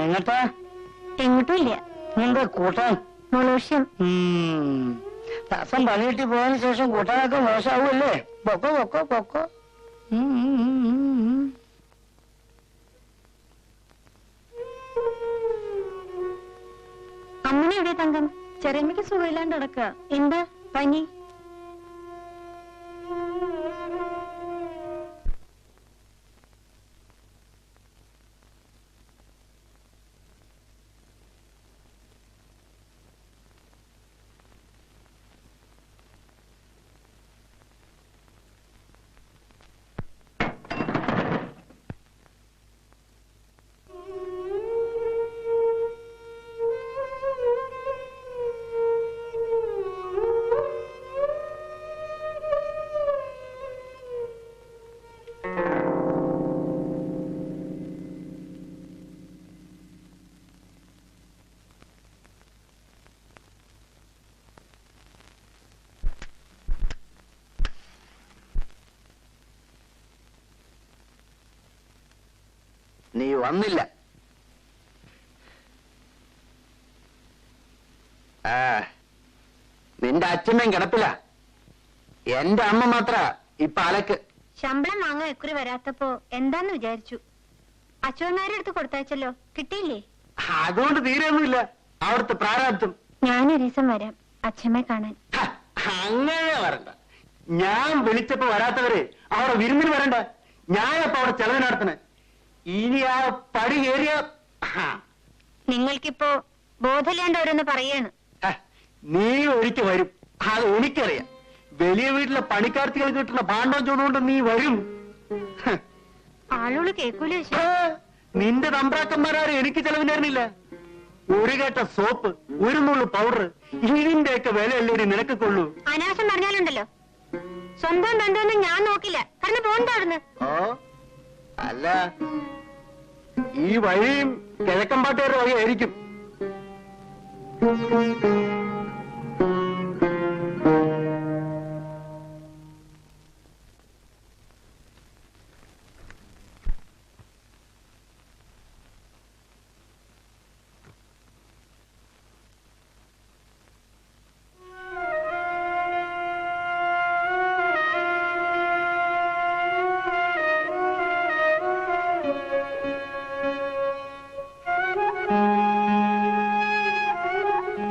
എങ്ങട്ടാ? എങ്ങോട്ടും ഇല്ല. എന്താ കൂട്ടാൻ? മോളോഷ്യം. ദാസം പണി കിട്ടി പോയതിനു ശേഷം കൂട്ടാനൊക്കെ മോശമാവൂല്ലേ? പൊക്കോ പൊക്കോ പൊക്കോ. അമ്മ എവിടെ തങ്കം? ചെറിയമ്മയ്ക്ക് സുഖമില്ലാണ്ട് നടക്കുക. എന്താ പനി? നീ വന്നില്ല. നിന്റെ അച്ഛമ്മയും കിടപ്പില്ല. എന്റെ അമ്മ മാത്ര ഇപ്പൊ അലക്ക്. ശമ്പളം വാങ്ങാൻ എക്കുറി വരാത്തപ്പോ എന്താന്ന് വിചാരിച്ചു. അച്ഛനാരെ അടുത്ത് കൊടുത്തയച്ചല്ലോ, കിട്ടിയില്ലേ? അതുകൊണ്ട് തീരെയൊന്നുമില്ല അവിടുത്തെ പ്രാരാബ്ദം. ഞാനൊരു ദിവസം വരാം അച്ഛമ്മയെ കാണാൻ. അങ്ങനെ വരണ്ട. ഞാൻ വിളിച്ചപ്പോ വരാത്തവര് അവിടെ വിരുന്നിന് വരണ്ട. ഞാനപ്പോ അവിടെ ചെലവ് നടത്തണേ. ഇനി ആ പടി കയറിയ നിങ്ങൾക്കിപ്പോ ബോധമില്ലാണ്ട് ഓരോന്ന് പറയാണ്. നീ ഒരിക്കൽ വരും, അത് എനിക്കറിയാം. വലിയ വീട്ടിലെ പണിക്കാർത്തികൾ കിട്ടുന്ന പാണ്ഡവം ചൂടുകൊണ്ട് നീ വരും. ആളുകൾ കേൾക്കൂല. നിന്റെ തമ്പ്രാക്കന്മാരും എനിക്ക് ചെലവിനായിരുന്നില്ല. ഒരു കേട്ട സോപ്പ്, ഒരു നുള്ളു പൗഡർ, ഇതിന്റെയൊക്കെ വിലയല്ലേ നിനക്ക് കൊള്ളൂ. അനാവശ്യം പറഞ്ഞാലുണ്ടല്ലോ. സ്വന്തം ബന്ധമൊന്നും ഞാൻ നോക്കില്ല. കാരണം പോണ്ടാവിടുന്ന്. ഓ അല്ല, ഈ വഴിയും കിഴക്കമ്പാട്ടുകാരുടെ വഴിയായിരിക്കും.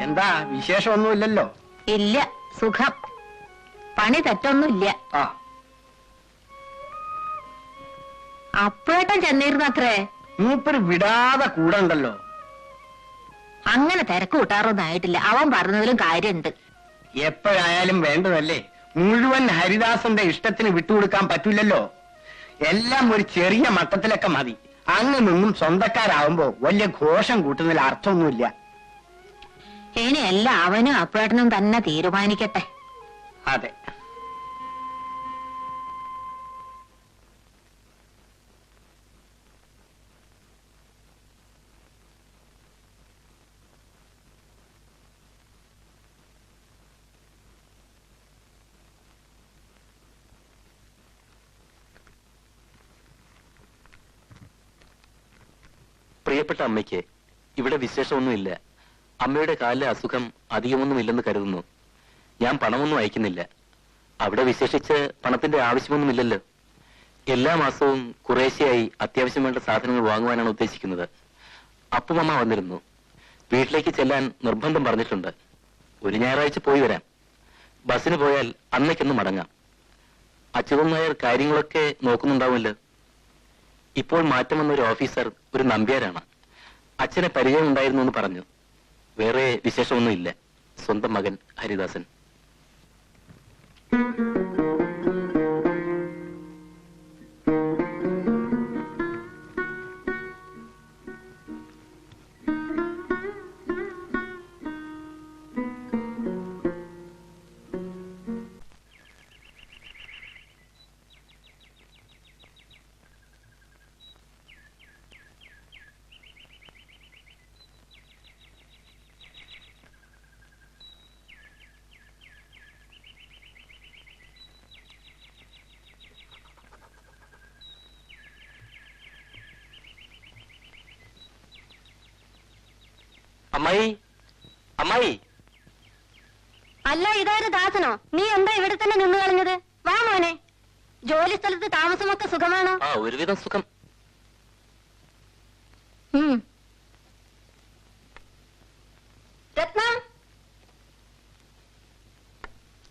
എന്താ വിശേഷമൊന്നുമില്ലല്ലോ? ഇല്ല, സുഖം. പണി തെറ്റൊന്നുമില്ല. അപ്പോഴേട്ടൻ ചെന്നിരുന്നത്രേ. മൂപ്പര് വിടാതെ കൂടെ ഉണ്ടല്ലോ. അങ്ങനെ തിരക്ക് കൂട്ടാറൊന്നും ആയിട്ടില്ല. അവൻ പറഞ്ഞതിലും കാര്യമുണ്ട്. എപ്പോഴായാലും വേണ്ടതല്ലേ. മുഴുവൻ ഹരിദാസന്റെ ഇഷ്ടത്തിന് വിട്ടുകൊടുക്കാൻ പറ്റൂലല്ലോ. എല്ലാം ഒരു ചെറിയ മട്ടത്തിലൊക്കെ മതി. അങ്ങ് നിന്നും സ്വന്തക്കാരാവുമ്പോ വലിയ ഘോഷം കൂട്ടുന്നതിൽ അർത്ഥമൊന്നുമില്ല. ഇനി എല്ലാം അവനും അപ്പേട്ടനും തന്നെ തീരുമാനിക്കട്ടെ. അതെ. പ്രിയപ്പെട്ട അമ്മയ്ക്ക് ഇവിടെ വിശേഷമൊന്നുമില്ല. അമ്മയുടെ കാലിലെ അസുഖം അധികമൊന്നുമില്ലെന്ന് കരുതുന്നു. ഞാൻ പണമൊന്നും അയക്കുന്നില്ല. അവിടെ വിശേഷിച്ച് പണത്തിന്റെ ആവശ്യമൊന്നുമില്ലല്ലോ. എല്ലാ മാസവും കുറേശ്ശെയായി അത്യാവശ്യം വേണ്ട സാധനങ്ങൾ വാങ്ങുവാനാണ് ഉദ്ദേശിക്കുന്നത്. അപ്പുമമ്മ വന്നിരുന്നു. വീട്ടിലേക്ക് ചെല്ലാൻ നിർബന്ധം പറഞ്ഞിട്ടുണ്ട്. ഒരു ഞായറാഴ്ച പോയി വരാം. ബസ്സിന് പോയാൽ അന്നേക്കൊന്ന് മടങ്ങാം. അച്യുതൻ നായർ കാര്യങ്ങളൊക്കെ നോക്കുന്നുണ്ടാവുമല്ലോ. ഇപ്പോൾ മാറ്റം വന്ന ഒരു ഓഫീസർ ഒരു നമ്പ്യാരാണ്. അച്ഛനെ പരിചയമുണ്ടായിരുന്നു എന്ന് പറഞ്ഞു. വേറെ വിശേഷമൊന്നുമില്ല. സ്വന്തം മകൻ ഹരിദാസൻ. അമ്മായി, അമ്മായി. അല്ല, ഇതാര് ദാസനോ? നീ എന്താ ഇവിടെ തന്നെ നിന്ന് കളഞ്ഞത്? വാ മോനെ. ജോലി സ്ഥലത്ത് താമസമൊക്കെ സുഖമാണോ? ആ, ഒരുവിധം സുഖം. രത്നം,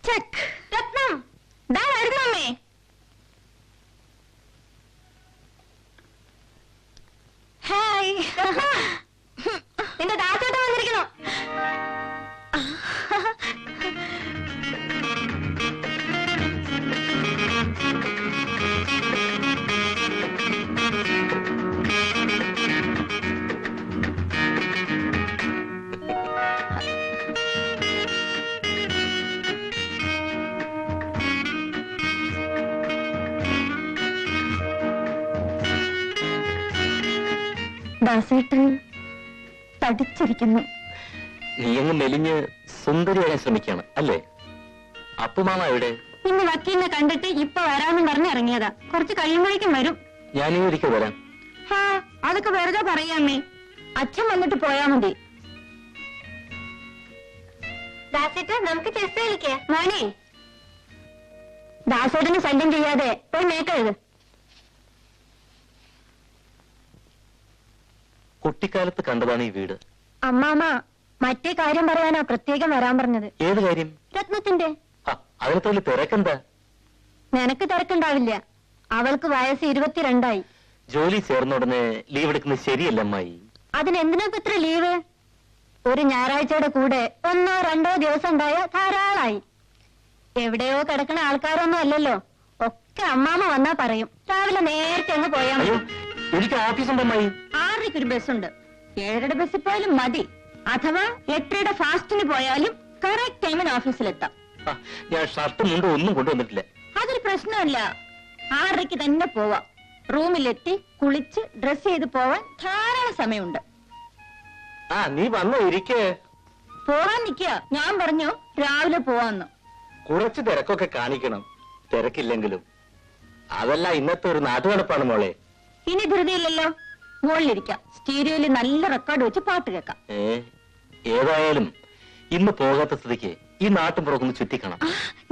ചെക്ക്. രത്നം, ദാ വരുന്നു അമ്മേ. ഹായ്. നിന്റെ ദാസേട്ടൻ വന്നിരിക്കണോ? ദാസേട്ടൻ തടിച്ചിരിക്കുന്നു. നീ അങ്ങ് മെലിഞ്ഞ് സുന്ദരിയാകാൻ ശ്രമിക്കാണ് അല്ലേ? അപ്പുമാമ എവിടെ? ഇന്ന് വക്കീലിനെ കണ്ടിട്ട് ഇപ്പൊ വരാമെന്ന് പറഞ്ഞിറങ്ങിയതാ. കുറച്ച് കഴിയുമ്പോഴേക്കും വരും. ഞാൻ ഒരിക്കൽ വരാം. ഹാ, അതൊക്കെ വെറുതെ പറയാമേ. അച്ഛൻ വന്നിട്ട് പോയാ മതി. ദാസേട്ടൻ, നമുക്ക് ചെസ് കളിക്കാം. മോനെ, ദാസേട്ടന് ശല്യം ചെയ്യാതെ പോയി മേക്കരുത്. കുട്ടിക്കാലത്ത് കണ്ടതാണ് ഈ വീട്. അമ്മാമ മറ്റേ കാര്യം പറയാനാ പ്രത്യേകം വരാൻ പറഞ്ഞത്. ഏത് കാര്യം? രത്നത്തിന്റെ. അതിനകത്ത് വലിയ തിരക്കെന്താ? നിനക്ക് തിരക്കുണ്ടാവില്ല. അവൾക്ക് വയസ്സ് 22 ജോലി ചേർന്ന ഉടനെ ലീവ് എടുക്കുന്നത് ശരിയല്ല അമ്മായി. അതിനെന്തിനൊക്കെ ഇത്ര ലീവ്? ഒരു ഞായറാഴ്ചയുടെ കൂടെ 1-2 ദിവസം ഉണ്ടായ ധാരാളായി. എവിടെയോ കിടക്കണ ആൾക്കാരൊന്നും അല്ലല്ലോ. ഒക്കെ അമ്മാമ വന്നാ പറയും. രാവിലെ നേരത്തെ അങ്ങ് പോയാ മതി. എനിക്ക് ഓഫീസുണ്ട് അമ്മായി. 6:30 ഒരു ബസ്സുണ്ട്. 7:30 ബസ്സിൽ പോയാലും മതി. അഥവാ 8:30 ഫാസ്റ്റിന് പോയാലും കറക്റ്റ് ടൈമിന് ഓഫീസിലെത്താം. ഞാൻ ഷർട്ടും മുണ്ടും ഒന്നും കൊണ്ടുവന്നിട്ടില്ല. അതൊരു പ്രശ്നമല്ല. 6:30 തന്നെ പോവാം. റൂമിലെത്തി കുളിച്ച് ഡ്രസ് ചെയ്ത് പോവാൻ ധാരാളം സമയമുണ്ട്. നീ വന്നോ? ഇരിക്കേ. പോവാൻ നിൽക്കുക. ഞാൻ പറഞ്ഞു രാവിലെ പോവാന്ന്. കുറച്ച് തിരക്കൊക്കെ കാണിക്കണം, തിരക്കില്ലെങ്കിലും. അതല്ല ഇന്നത്തെ ഒരു നാട്ടുനടപ്പാണ് മോളെ. ഇനി ധൃതിയില്ലല്ലോ. മുകളിലിരിക്കാം. സ്റ്റീരിയോയില് നല്ല റെക്കോർഡ് വെച്ച് പാട്ട് കേൾക്കാം. ഏതായാലും ഇന്ന് പോകാത്ത സ്ഥിതിക്ക് ഈ നാട്ടും പുറക്കൊന്ന് ചുറ്റിക്കണം.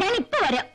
ഞാൻ ഇപ്പൊ വരാം.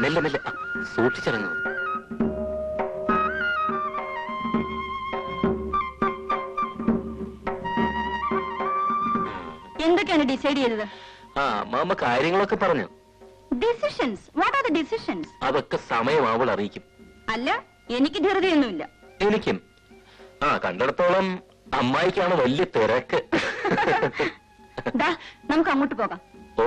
മെല്ലെ മെല്ലെ, സൂക്ഷിച്ചിറങ്ങും. എന്തൊക്കെയാണ് ഡിസൈഡ് ചെയ്തത്? മാമ കാര്യങ്ങളൊക്കെ പറഞ്ഞു. Decisions? What are the decisions? അതൊക്കെ സമയം അവൾ അറിയിക്കും. അല്ല, എനിക്ക് ധൃതിയൊന്നുമില്ല. എനിക്കും. കണ്ടിടത്തോളം അമ്മായിക്കാണ് വലിയ തിരക്ക്. നമുക്ക് അങ്ങോട്ട് പോകാം. ഓ,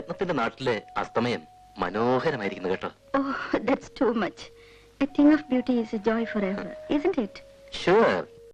രത്നത്തിന്റെ നാട്ടിലെ അസ്തമയം മനോഹരമായിരിക്കുന്നു കേട്ടോ. Oh, that's too much. A thing of beauty is a joy forever, isn't it? Sure.